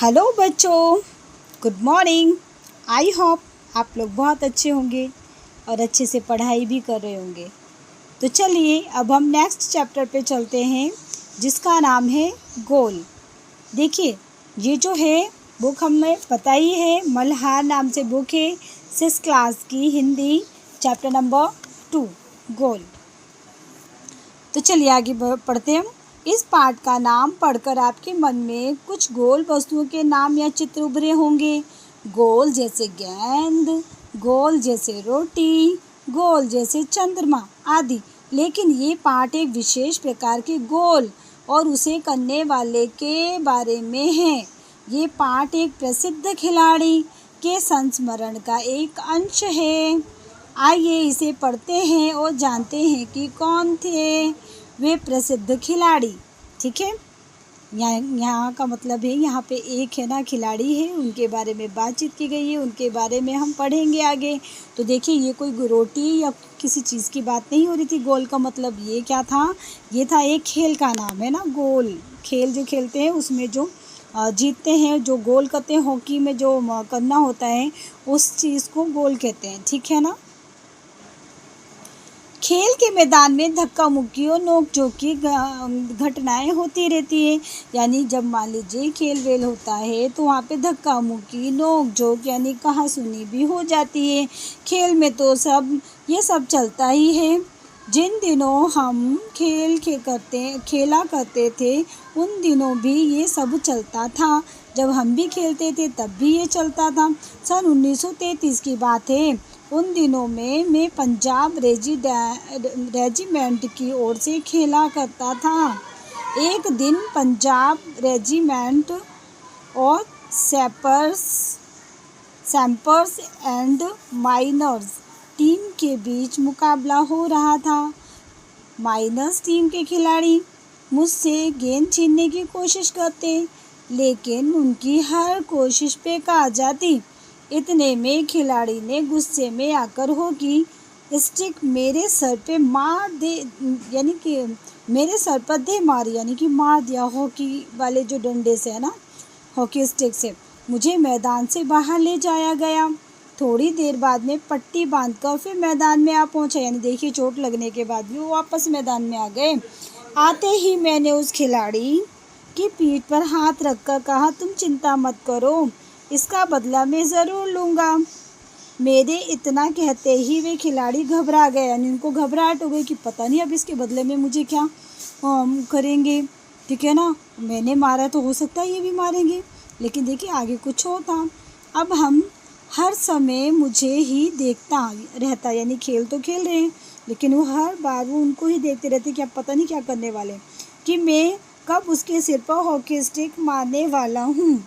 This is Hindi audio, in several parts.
हेलो बच्चों, गुड मॉर्निंग। आई होप आप लोग बहुत अच्छे होंगे और अच्छे से पढ़ाई भी कर रहे होंगे। तो चलिए अब हम नेक्स्ट चैप्टर पे चलते हैं जिसका नाम है गोल। देखिए ये जो है बुक हमें पता ही है, मल्हार नाम से बुक है, 6th क्लास की हिंदी, चैप्टर नंबर 2 गोल। तो चलिए आगे पढ़ते हैं हम। इस पाठ का नाम पढ़कर आपके मन में कुछ गोल वस्तुओं के नाम या चित्र उभरे होंगे। गोल जैसे गेंद, गोल जैसे रोटी, गोल जैसे चंद्रमा आदि। लेकिन ये पाठ एक विशेष प्रकार के गोल और उसे करने वाले के बारे में है। ये पाठ एक प्रसिद्ध खिलाड़ी के संस्मरण का एक अंश है। आइए इसे पढ़ते हैं और जानते हैं कि कौन थे वे प्रसिद्ध खिलाड़ी। ठीक है, यहाँ का मतलब है, यहाँ पे एक है ना खिलाड़ी है, उनके बारे में बातचीत की गई है, उनके बारे में हम पढ़ेंगे आगे। तो देखिए ये कोई रोटी या किसी चीज़ की बात नहीं हो रही थी। गोल का मतलब ये क्या था, ये था एक खेल का नाम है ना। गोल खेल जो खेलते हैं उसमें जो जीतते हैं, जो गोल करते हैं, हॉकी में जो करना होता है उस चीज़ को गोल कहते हैं। ठीक है ना। खेल के मैदान में धक्का मुक्की और नोक-झोंक की घटनाएं होती रहती है। यानी जब मान लीजिए खेल वेल होता है तो वहाँ पे धक्का मुक्की, नोक-झोंक यानी कहा-सुनी भी हो जाती है। खेल में तो ये सब चलता ही है। जिन दिनों हम खेला करते थे उन दिनों भी ये सब चलता था। जब हम भी खेलते थे तब भी ये चलता था। सन 1933 की बात है। उन दिनों में मैं पंजाब रेजिमेंट की ओर से खेला करता था। एक दिन पंजाब रेजिमेंट और सैपर्स एंड माइनर्स टीम के बीच मुकाबला हो रहा था। माइनर्स टीम के खिलाड़ी मुझसे गेंद छीनने की कोशिश करते, लेकिन उनकी हर कोशिश बेकार जाती। इतने में खिलाड़ी ने गुस्से में आकर हॉकी स्टिक मेरे सर पे मार दे, यानी कि मेरे सर पर दे मारी, यानी कि मार दिया। हॉकी वाले जो डंडे से है ना, हॉकी स्टिक से मुझे मैदान से बाहर ले जाया गया। थोड़ी देर बाद में पट्टी बांधकर फिर मैदान में आ पहुंचा। यानी देखिए चोट लगने के बाद भी वो वापस मैदान में आ गए। आते ही मैंने उस खिलाड़ी की पीठ पर हाथ रखकर कहा, तुम चिंता मत करो, इसका बदला मैं ज़रूर लूँगा। मेरे इतना कहते ही वे खिलाड़ी घबरा गए, यानी उनको घबराहट हो गई कि पता नहीं अब इसके बदले में मुझे क्या करेंगे। ठीक है ना, मैंने मारा तो हो सकता है ये भी मारेंगे, लेकिन देखिए आगे कुछ और था। अब हम हर समय मुझे ही देखता रहता, यानी खेल तो खेल रहे हैं लेकिन वो हर बार वो उनको ही देखते रहते कि अब पता नहीं क्या करने वाले, कि मैं कब उसके सिर पर हॉकी स्टिक मारने वाला हूँ।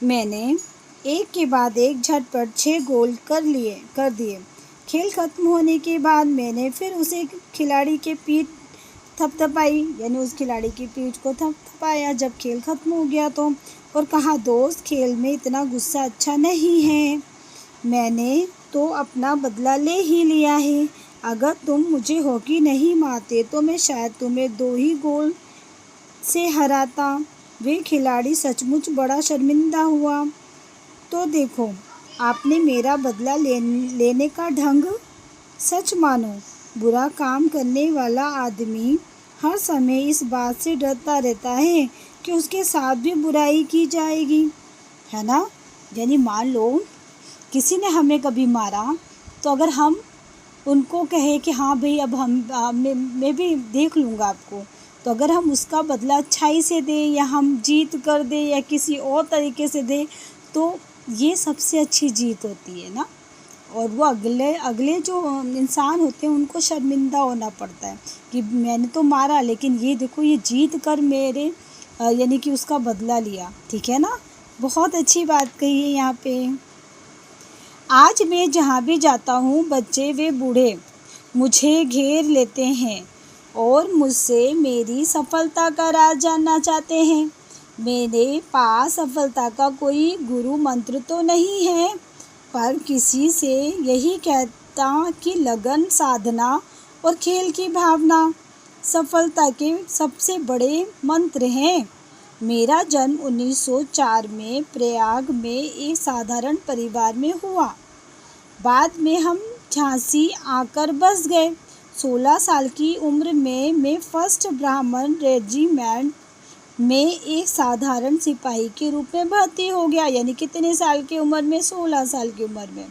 मैंने एक के बाद एक झटपट 6 गोल कर दिए। खेल खत्म होने के बाद मैंने फिर उसे खिलाड़ी के पीठ थपथपाई, यानी उस खिलाड़ी की पीठ को थपथपाया जब खेल खत्म हो गया तो, और कहा, दोस्त खेल में इतना गुस्सा अच्छा नहीं है। मैंने तो अपना बदला ले ही लिया है। अगर तुम मुझे हॉकी नहीं मारते तो मैं शायद तुम्हें 2 ही गोल से हराता। वे खिलाड़ी सचमुच बड़ा शर्मिंदा हुआ। तो देखो, आपने मेरा बदला लेने का ढंग। सच मानो, बुरा काम करने वाला आदमी हर समय इस बात से डरता रहता है कि उसके साथ भी बुराई की जाएगी, है ना। यानी मान लो किसी ने हमें कभी मारा, तो अगर हम उनको कहे कि हाँ भाई अब मैं भी देख लूँगा आपको, तो अगर हम उसका बदला अच्छाई से दें या हम जीत कर दें या किसी और तरीके से दें, तो ये सबसे अच्छी जीत होती है ना। और वो अगले जो इंसान होते हैं उनको शर्मिंदा होना पड़ता है कि मैंने तो मारा, लेकिन ये देखो ये जीत कर मेरे यानी कि उसका बदला लिया। ठीक है ना, बहुत अच्छी बात कही है यहाँ पे। आज मैं जहाँ भी जाता हूँ बच्चे वे बूढ़े मुझे घेर लेते हैं और मुझसे मेरी सफलता का राज जानना चाहते हैं। मेरे पास सफलता का कोई गुरु मंत्र तो नहीं है, पर किसी से यही कहता कि लगन, साधना और खेल की भावना सफलता के सबसे बड़े मंत्र हैं। मेरा जन्म 1904 में प्रयाग में एक साधारण परिवार में हुआ। बाद में हम झांसी आकर बस गए। 16 साल की उम्र में मैं फर्स्ट ब्राह्मण रेजिमेंट में एक साधारण सिपाही के रूप में भर्ती हो गया। यानी कितने साल की उम्र में? 16 साल की उम्र में।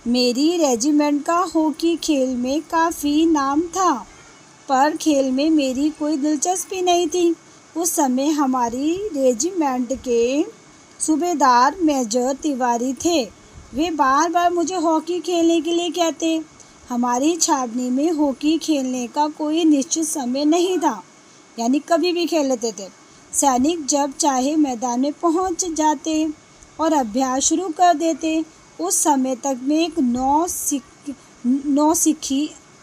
मेरी रेजिमेंट का हॉकी खेल में काफ़ी नाम था, पर खेल में मेरी कोई दिलचस्पी नहीं थी। उस समय हमारी रेजिमेंट के सूबेदार मेजर तिवारी थे। वे बार बार मुझे हॉकी खेलने के लिए कहते। हमारी छावनी में हॉकी खेलने का कोई निश्चित समय नहीं था, यानी कभी भी खेल लेते थे। सैनिक जब चाहे मैदान में पहुंच जाते और अभ्यास शुरू कर देते। उस समय तक मैं एक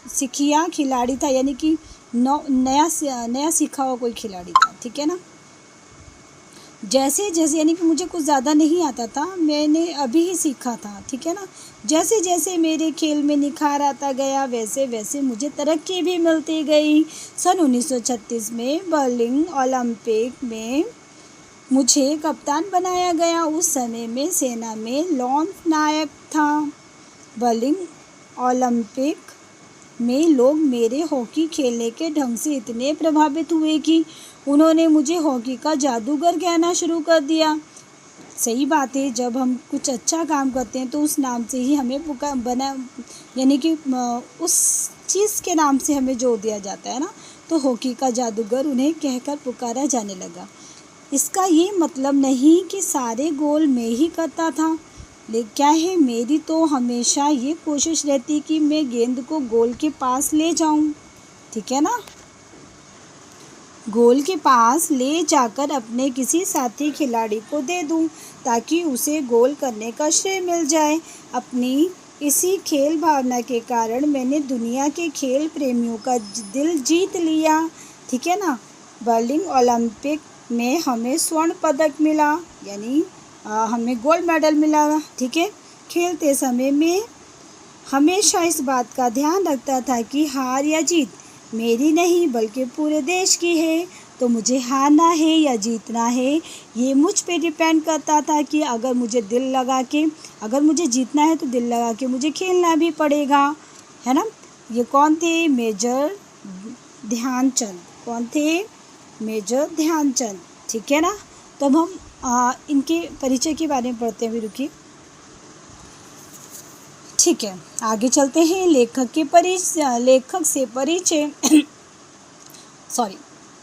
सिखिया खिलाड़ी था, यानी कि नया सीखा हुआ कोई खिलाड़ी था। ठीक है ना। जैसे जैसे यानी कि मुझे कुछ ज़्यादा नहीं आता था, मैंने अभी ही सीखा था। ठीक है ना। जैसे जैसे मेरे खेल में निखार आता गया, वैसे वैसे मुझे तरक्की भी मिलती गई। सन 1936 में बर्लिन ओलंपिक में मुझे कप्तान बनाया गया। उस समय में सेना में लॉन्स नायक था। बर्लिन ओलंपिक में लोग मेरे हॉकी खेलने के ढंग से इतने प्रभावित हुए कि उन्होंने मुझे हॉकी का जादूगर कहना शुरू कर दिया। सही बात है, जब हम कुछ अच्छा काम करते हैं तो उस नाम से ही हमें यानी कि उस चीज़ के नाम से हमें जोड़ दिया जाता है ना। तो हॉकी का जादूगर उन्हें कहकर पुकारा जाने लगा। इसका ये मतलब नहीं कि सारे गोल मैं ही करता था, लेकिन क्या है, मेरी तो हमेशा ये कोशिश रहती कि मैं गेंद को गोल के पास ले जाऊं। ठीक है ना। गोल के पास ले जाकर अपने किसी साथी खिलाड़ी को दे दूं, ताकि उसे गोल करने का श्रेय मिल जाए। अपनी इसी खेल भावना के कारण मैंने दुनिया के खेल प्रेमियों का दिल जीत लिया। ठीक है ना। बर्लिन ओलंपिक में हमें स्वर्ण पदक मिला, यानी हमें गोल्ड मेडल मिला। ठीक है। खेलते समय मैं हमेशा इस बात का ध्यान रखता था कि हार या जीत मेरी नहीं बल्कि पूरे देश की है। तो मुझे हारना है या जीतना है, ये मुझ पे डिपेंड करता था कि अगर मुझे जीतना है तो दिल लगा के मुझे खेलना भी पड़ेगा। है ना। ये कौन थे? मेजर ध्यानचंद। कौन थे? मेजर ध्यानचंद। ठीक है ना। तो अब हम इनके परिचय के बारे में पढ़ते हैं। भी रुकिए। ठीक है, आगे चलते हैं। लेखक से परिचय सॉरी।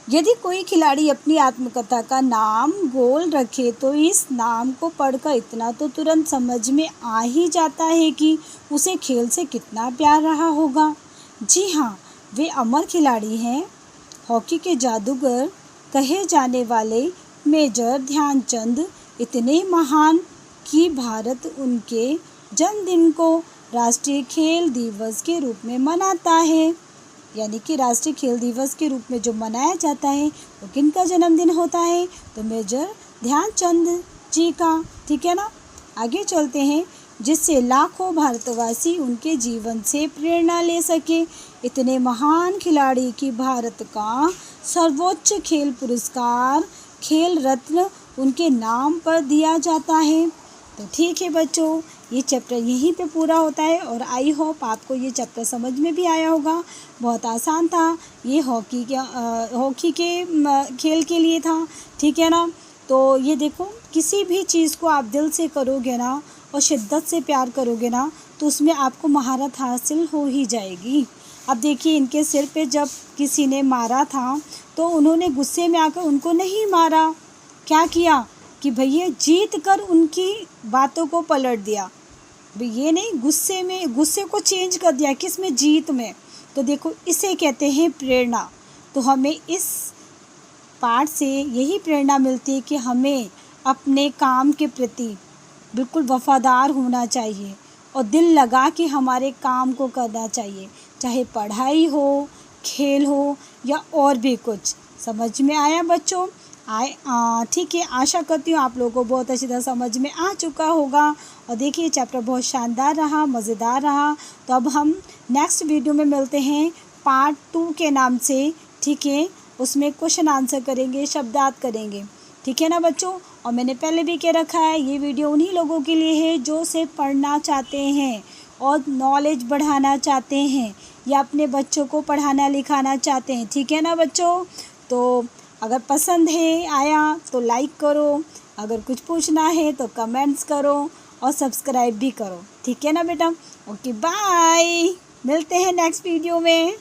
यदि कोई खिलाड़ी अपनी आत्मकथा का नाम गोल रखे तो इस नाम को पढ़कर इतना तो तुरंत समझ में आ ही जाता है कि उसे खेल से कितना प्यार रहा होगा। जी हाँ, वे अमर खिलाड़ी हैं। हॉकी के जादूगर कहे जाने वाले मेजर ध्यानचंद इतने महान कि भारत उनके जन्मदिन को राष्ट्रीय खेल दिवस के रूप में मनाता है। यानी कि राष्ट्रीय खेल दिवस के रूप में जो मनाया जाता है वो किनका जन्मदिन होता है? तो मेजर ध्यानचंद जी का। ठीक है ना। आगे चलते हैं। जिससे लाखों भारतवासी उनके जीवन से प्रेरणा ले सके। इतने महान खिलाड़ी की भारत का सर्वोच्च खेल पुरस्कार खेल रत्न उनके नाम पर दिया जाता है। तो ठीक है बच्चों, ये चैप्टर यहीं पे पूरा होता है और आई होप आपको ये चैप्टर समझ में भी आया होगा। बहुत आसान था। ये हॉकी के खेल के लिए था। ठीक है ना। तो ये देखो, किसी भी चीज़ को आप दिल से करोगे ना और शिद्दत से प्यार करोगे ना तो उसमें आपको महारत हासिल हो ही जाएगी। अब देखिए, इनके सिर पे जब किसी ने मारा था तो उन्होंने गुस्से में आकर उनको नहीं मारा। क्या किया कि भैया जीत कर उनकी बातों को पलट दिया। ये नहीं, गुस्से को चेंज कर दिया। किस में? जीत में। तो देखो, इसे कहते हैं प्रेरणा। तो हमें इस पाठ से यही प्रेरणा मिलती है कि हमें अपने काम के प्रति बिल्कुल वफादार होना चाहिए और दिल लगा के हमारे काम को करना चाहिए, चाहे पढ़ाई हो, खेल हो या और भी कुछ। समझ में आया बच्चों? ठीक है, आशा करती हूँ आप लोगों को बहुत अच्छी तरह समझ में आ चुका होगा। और देखिए, चैप्टर बहुत शानदार रहा, मज़ेदार रहा। तो अब हम नेक्स्ट वीडियो में मिलते हैं पार्ट 2 के नाम से। ठीक है, उसमें क्वेश्चन आंसर करेंगे, शब्दार्थ करेंगे। ठीक है ना बच्चों। और मैंने पहले भी कह रखा है, ये वीडियो उन्हीं लोगों के लिए है जो सिर्फ पढ़ना चाहते हैं और नॉलेज बढ़ाना चाहते हैं या अपने बच्चों को पढ़ाना लिखाना चाहते हैं। ठीक है ना बच्चों। तो अगर पसंद है आया तो लाइक करो, अगर कुछ पूछना है तो कमेंट्स करो और सब्सक्राइब भी करो। ठीक है ना बेटा। ओके बाय, मिलते हैं नेक्स्ट वीडियो में।